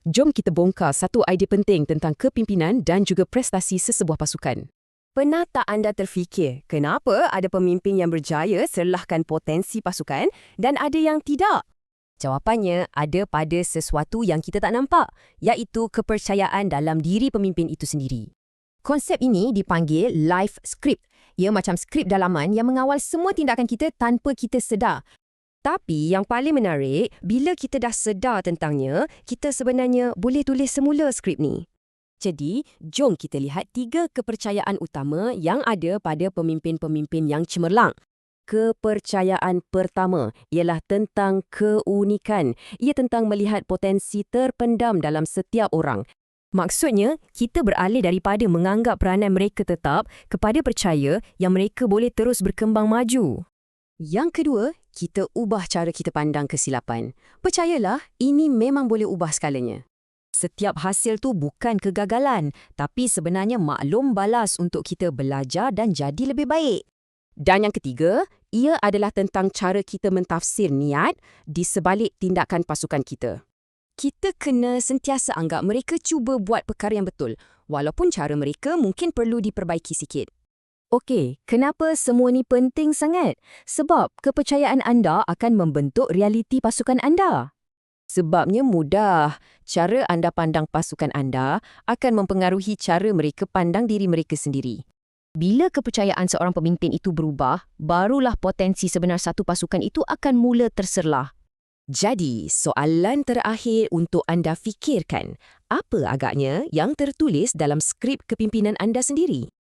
Jom kita bongkar satu idea penting tentang kepimpinan dan juga prestasi sesebuah pasukan. Pernah tak anda terfikir kenapa ada pemimpin yang berjaya serlahkan potensi pasukan dan ada yang tidak? Jawapannya ada pada sesuatu yang kita tak nampak, iaitu kepercayaan dalam diri pemimpin itu sendiri. Konsep ini dipanggil life script. Ia macam skrip dalaman yang mengawal semua tindakan kita tanpa kita sedar. Tapi yang paling menarik, bila kita dah sedar tentangnya, kita sebenarnya boleh tulis semula skrip ni. Jadi, jom kita lihat 3 kepercayaan utama yang ada pada pemimpin-pemimpin yang cemerlang. Kepercayaan pertama ialah tentang keunikan. Ia tentang melihat potensi terpendam dalam setiap orang. Maksudnya, kita beralih daripada menganggap peranan mereka tetap kepada percaya yang mereka boleh terus berkembang maju. Yang kedua, kita ubah cara kita pandang kesilapan. Percayalah, ini memang boleh ubah skalanya. Setiap hasil tu bukan kegagalan, tapi sebenarnya maklum balas untuk kita belajar dan jadi lebih baik. Dan yang ketiga, ia adalah tentang cara kita mentafsir niat di sebalik tindakan pasukan kita. Kita kena sentiasa anggap mereka cuba buat perkara yang betul, walaupun cara mereka mungkin perlu diperbaiki sikit. Okey, kenapa semua ni penting sangat? Sebab kepercayaan anda akan membentuk realiti pasukan anda. Sebabnya mudah. Cara anda pandang pasukan anda akan mempengaruhi cara mereka pandang diri mereka sendiri. Bila kepercayaan seorang pemimpin itu berubah, barulah potensi sebenar satu pasukan itu akan mula terserlah. Jadi, soalan terakhir untuk anda fikirkan, apa agaknya yang tertulis dalam skrip kepimpinan anda sendiri?